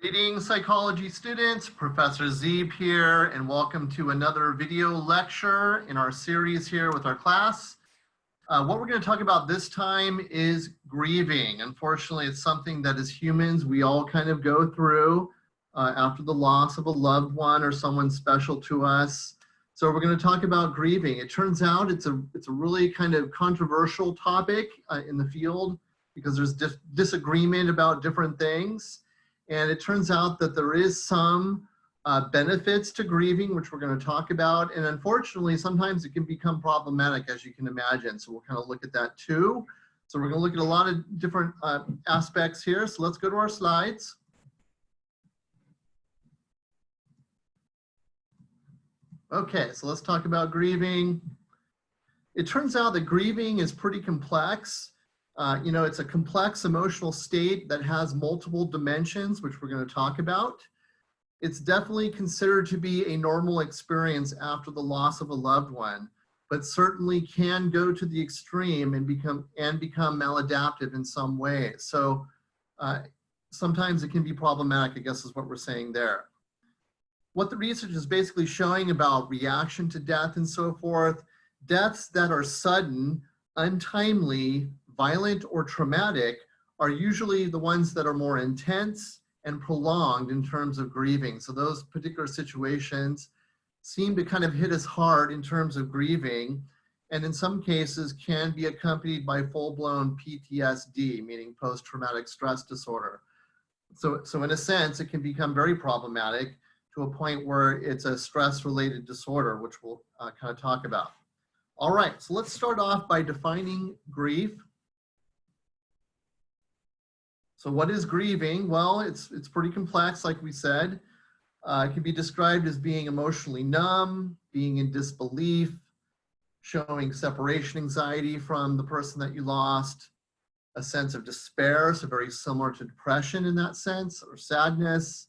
Greetings, psychology students. Professor Zeeb here, and welcome to another video lecture in our series here with our class. What we're going to talk about this time is grieving. Unfortunately, it's something that as humans, we all kind of go through after the loss of a loved one or someone special to us. So we're going to talk about grieving. It turns out it's a really kind of controversial topic in the field because there's disagreement about different things. And it turns out that there is some benefits to grieving, which we're going to talk about. And unfortunately, sometimes it can become problematic, as you can imagine. So we'll kind of look at that too. So we're going to look at a lot of different aspects here. So let's go to our slides. Okay, so let's talk about grieving. It turns out that grieving is pretty complex. It's a complex emotional state that has multiple dimensions, which we're going to talk about. It's definitely considered to be a normal experience after the loss of a loved one, but certainly can go to the extreme and become maladaptive in some way. So sometimes it can be problematic, I guess is what we're saying there. What the research is basically showing about reaction to death and so forth, deaths that are sudden, untimely, violent or traumatic are usually the ones that are more intense and prolonged in terms of grieving. So those particular situations seem to kind of hit us hard in terms of grieving, and in some cases can be accompanied by full-blown PTSD, meaning post-traumatic stress disorder. So in a sense, it can become very problematic to a point where it's a stress-related disorder, which we'll kind of talk about. All right, so let's start off by defining grief. So what is grieving? Well, it's pretty complex, like we said. It can be described as being emotionally numb, being in disbelief, showing separation anxiety from the person that you lost, a sense of despair, so very similar to depression in that sense, or sadness,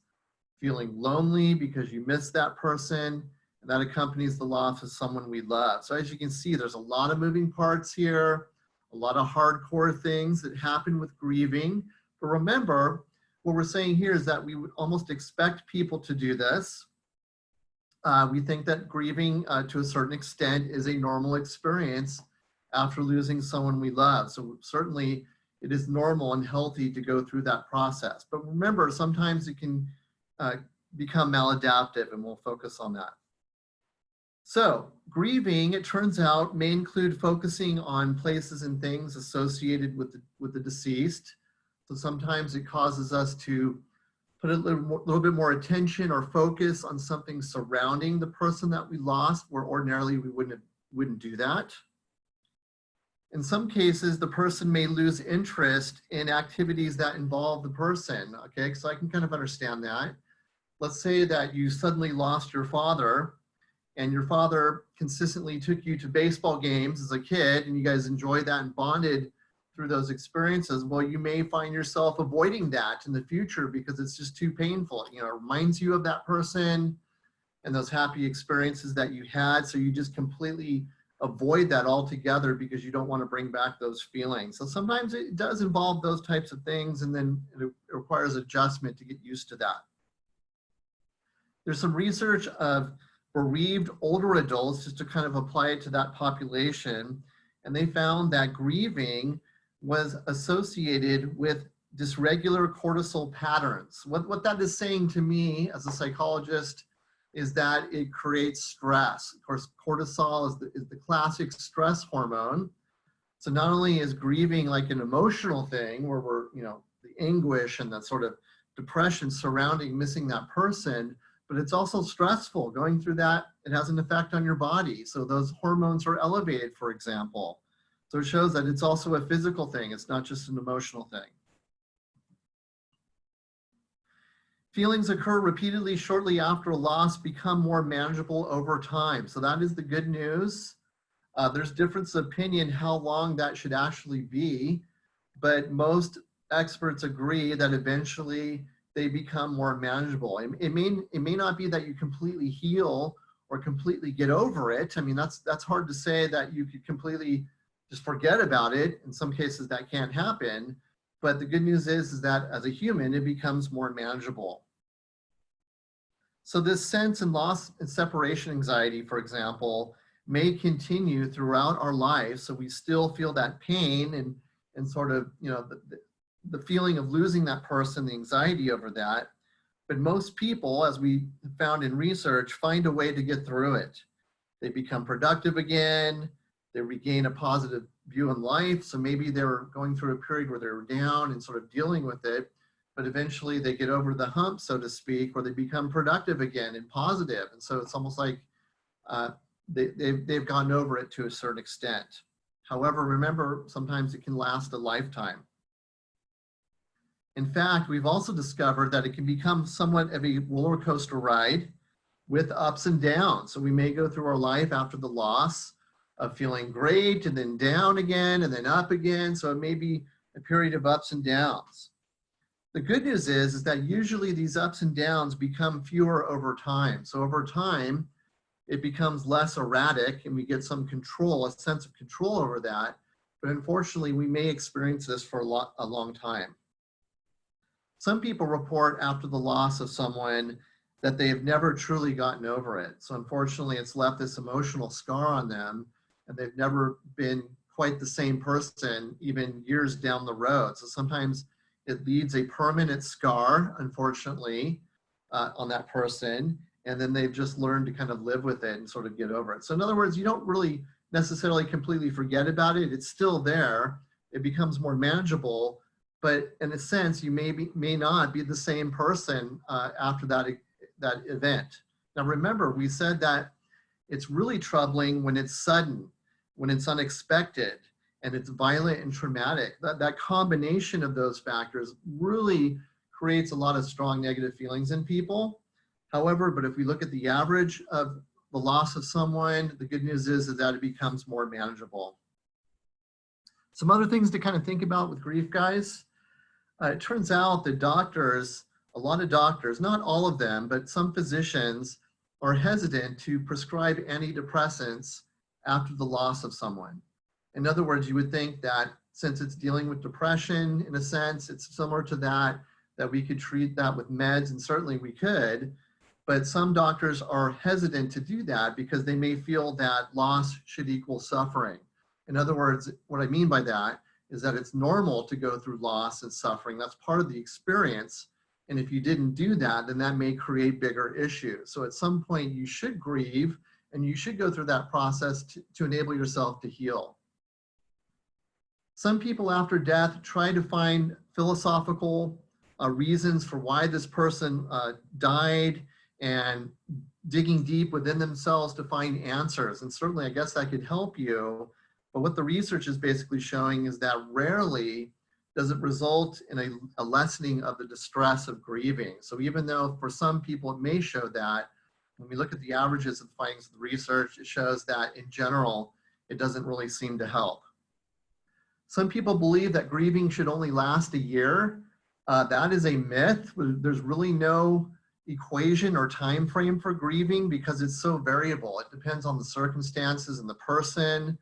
feeling lonely because you miss that person, and that accompanies the loss of someone we love. So as you can see, there's a lot of moving parts here, a lot of hardcore things that happen with grieving. But remember, what we're saying here is that we would almost expect people to do this. We think that grieving to a certain extent is a normal experience after losing someone we love. So certainly it is normal and healthy to go through that process. But remember, sometimes it can become maladaptive, and we'll focus on that. So grieving, it turns out, may include focusing on places and things associated with the deceased. So sometimes it causes us to put a little bit more attention or focus on something surrounding the person that we lost, where ordinarily we wouldn't do that. In some cases, the person may lose interest in activities that involve the person. Okay, so I can kind of understand that. Let's say that you suddenly lost your father, and your father consistently took you to baseball games as a kid, and you guys enjoyed that and bonded through those experiences. Well, you may find yourself avoiding that in the future because it's just too painful. It reminds you of that person and those happy experiences that you had. So you just completely avoid that altogether because you don't want to bring back those feelings. So sometimes it does involve those types of things, and then it requires adjustment to get used to that. There's some research of bereaved older adults, just to kind of apply it to that population, and they found that grieving was associated with dysregular cortisol patterns. What that is saying to me as a psychologist is that it creates stress. Of course, cortisol is the classic stress hormone. So not only is grieving like an emotional thing where we're, the anguish and that sort of depression surrounding missing that person, but it's also stressful. Going through that, it has an effect on your body. So those hormones are elevated, for example. So it shows that it's also a physical thing. It's not just an emotional thing. Feelings occur repeatedly shortly after a loss, become more manageable over time. So that is the good news. There's difference of opinion how long that should actually be, but most experts agree that eventually they become more manageable. It may not be that you completely heal or completely get over it. I mean, that's hard to say that you could completely just forget about it. In some cases that can't happen, But the good news is that as a human, it becomes more manageable. So this sense and loss and separation anxiety, for example, may continue throughout our lives. So we still feel that pain and sort of, the feeling of losing that person, the anxiety over that. But most people, as we found in research, find a way to get through it. They become productive again. They regain a positive view in life. So maybe they were going through a period where they were down and sort of dealing with it, but eventually they get over the hump, so to speak, where they become productive again and positive. And so it's almost like they've gotten over it to a certain extent. However, remember, sometimes it can last a lifetime. In fact, we've also discovered that it can become somewhat of a roller coaster ride with ups and downs. So we may go through our life after the loss of feeling great and then down again and then up again. So it may be a period of ups and downs. The good news is that usually these ups and downs become fewer over time. So over time, it becomes less erratic and we get some control, a sense of control over that. But unfortunately, we may experience this for a long time. Some people report after the loss of someone that they have never truly gotten over it. So unfortunately, it's left this emotional scar on them and they've never been quite the same person even years down the road. So sometimes it leaves a permanent scar, unfortunately, on that person. And then they've just learned to kind of live with it and sort of get over it. So in other words, you don't really necessarily completely forget about it. It's still there. It becomes more manageable. But in a sense, you may not be the same person after that event. Now remember, we said that it's really troubling when it's sudden, when it's unexpected, and it's violent and traumatic. That combination of those factors really creates a lot of strong negative feelings in people. However, but if we look at the average of the loss of someone, the good news is that it becomes more manageable. Some other things to kind of think about with grief, guys. It turns out that doctors, a lot of doctors, not all of them, but some physicians are hesitant to prescribe antidepressants after the loss of someone. In other words, you would think that since it's dealing with depression, in a sense, it's similar to that we could treat that with meds, and certainly we could, but some doctors are hesitant to do that because they may feel that loss should equal suffering. In other words, what I mean by that is that it's normal to go through loss and suffering. That's part of the experience. And if you didn't do that, then that may create bigger issues. So at some point you should grieve and you should go through that process to enable yourself to heal. Some people after death try to find philosophical reasons for why this person died and digging deep within themselves to find answers. And certainly I guess that could help you. But what the research is basically showing is that rarely does it result in a lessening of the distress of grieving. So even though for some people it may show that, when we look at the averages of the findings of the research, it shows that in general, it doesn't really seem to help. Some people believe that grieving should only last a year. That is a myth. There's really no equation or time frame for grieving because it's so variable. It depends on the circumstances and the person,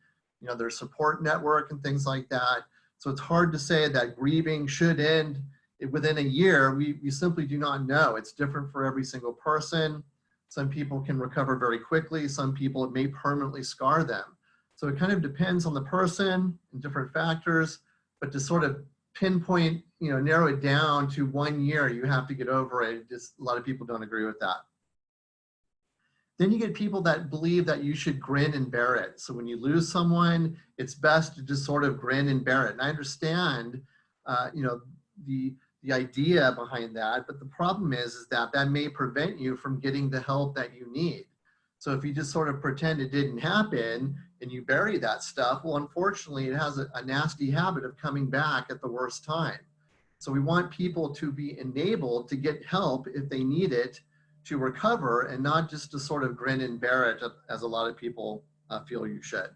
their support network and things like that. So it's hard to say that grieving should end within a year. We simply do not know. It's different for every single person. Some people can recover very quickly. Some people, it may permanently scar them. So it kind of depends on the person and different factors, but to sort of pinpoint, narrow it down to 1 year, you have to get over it. Just a lot of people don't agree with that. Then you get people that believe that you should grin and bear it. So when you lose someone, it's best to just sort of grin and bear it. And I understand, the idea behind that, but the problem is that may prevent you from getting the help that you need. So if you just sort of pretend it didn't happen and you bury that stuff, well, unfortunately, it has a nasty habit of coming back at the worst time. So we want people to be enabled to get help if they need it to recover, and not just to sort of grin and bear it as a lot of people feel you should.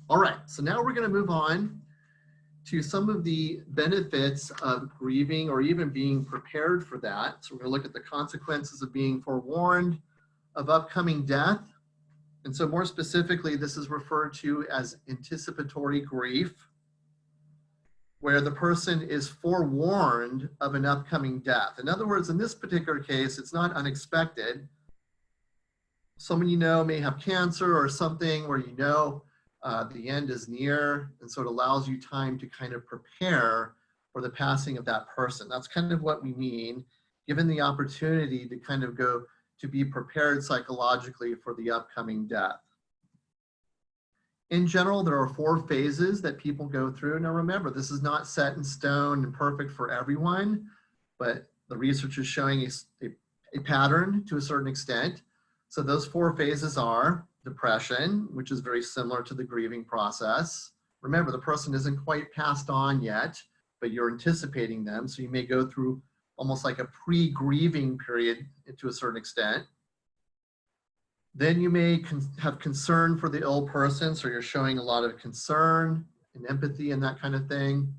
All right, so now we're going to move on to some of the benefits of grieving or even being prepared for that. So we're going to look at the consequences of being forewarned of upcoming death. And so more specifically, this is referred to as anticipatory grief. where the person is forewarned of an upcoming death. In other words, in this particular case, it's not unexpected. Someone you know may have cancer or something where you know the end is near, and so it allows you time to kind of prepare for the passing of that person. That's kind of what we mean, given the opportunity to kind of go to be prepared psychologically for the upcoming death. In general, there are 4 phases that people go through. Now remember, this is not set in stone and perfect for everyone, but the research is showing a pattern to a certain extent. So those 4 phases are depression, which is very similar to the grieving process. Remember, the person isn't quite passed on yet, but you're anticipating them. So you may go through almost like a pre-grieving period to a certain extent. Then you may have concern for the ill person. So you're showing a lot of concern and empathy and that kind of thing.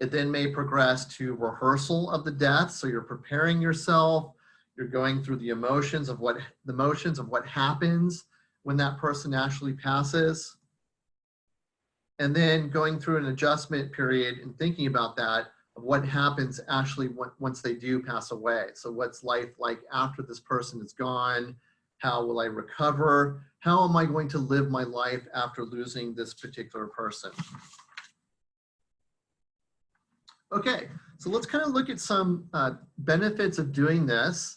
It then may progress to rehearsal of the death. So you're preparing yourself. You're going through the emotions of what happens when that person actually passes. And then going through an adjustment period and thinking about that, of what happens actually once they do pass away. So what's life like after this person is gone? How will I recover? How am I going to live my life after losing this particular person? Okay, so let's kind of look at some benefits of doing this.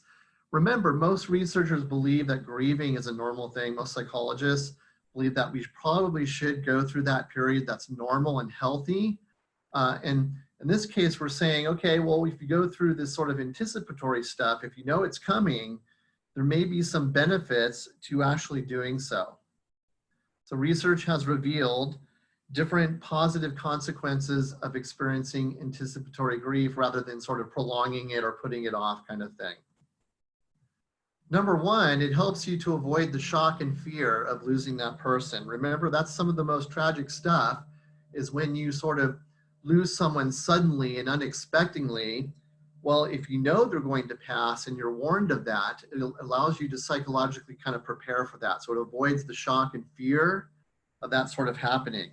Remember, most researchers believe that grieving is a normal thing. Most psychologists believe that we probably should go through that period that's normal and healthy. And in this case, we're saying, okay, well, if you go through this sort of anticipatory stuff, if you know it's coming, there may be some benefits to actually doing so. So research has revealed different positive consequences of experiencing anticipatory grief rather than sort of prolonging it or putting it off kind of thing. Number 1, it helps you to avoid the shock and fear of losing that person. Remember, that's some of the most tragic stuff, is when you sort of lose someone suddenly and unexpectedly. Well, if you know they're going to pass and you're warned of that, it allows you to psychologically kind of prepare for that. So it avoids the shock and fear of that sort of happening.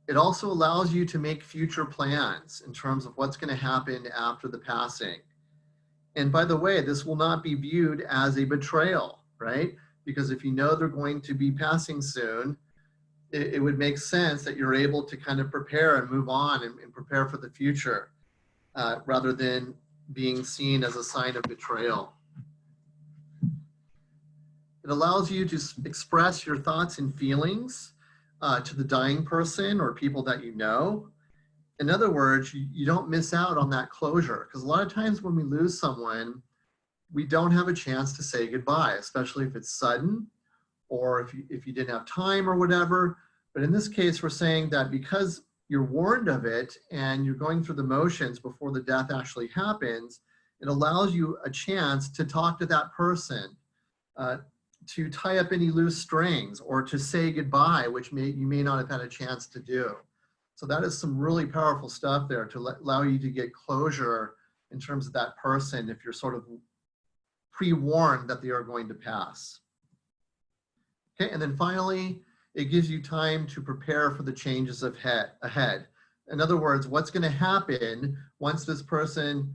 It also allows you to make future plans in terms of what's going to happen after the passing. And by the way, this will not be viewed as a betrayal, right? Because if you know they're going to be passing soon, it would make sense that you're able to kind of prepare and move on and prepare for the future rather than being seen as a sign of betrayal. It allows you to express your thoughts and feelings to the dying person or people that you know. In other words, you don't miss out on that closure, because a lot of times when we lose someone, we don't have a chance to say goodbye, especially if it's sudden or if you didn't have time or whatever. But in this case, we're saying that because you're warned of it and you're going through the motions before the death actually happens, it allows you a chance to talk to that person, to tie up any loose strings or to say goodbye, which you may not have had a chance to do. So that is some really powerful stuff there to allow you to get closure in terms of that person if you're sort of pre-warned that they are going to pass. Okay, and then finally, it gives you time to prepare for the changes ahead. In other words, what's going to happen once this person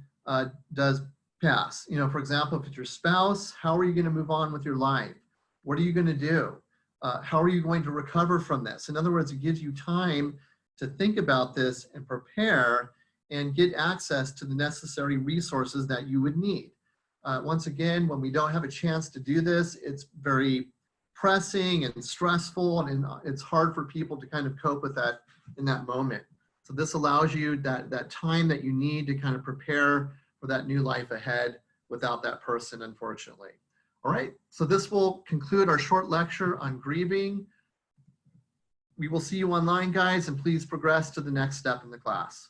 does pass? You know, for example, if it's your spouse, how are you going to move on with your life? What are you going to do? How are you going to recover from this? In other words, it gives you time to think about this and prepare and get access to the necessary resources that you would need. Once again, when we don't have a chance to do this, it's very pressing and stressful, and it's hard for people to kind of cope with that in that moment. So this allows you that time that you need to kind of prepare for that new life ahead without that person, unfortunately. All right, so this will conclude our short lecture on grieving. We will see you online, guys, and please progress to the next step in the class.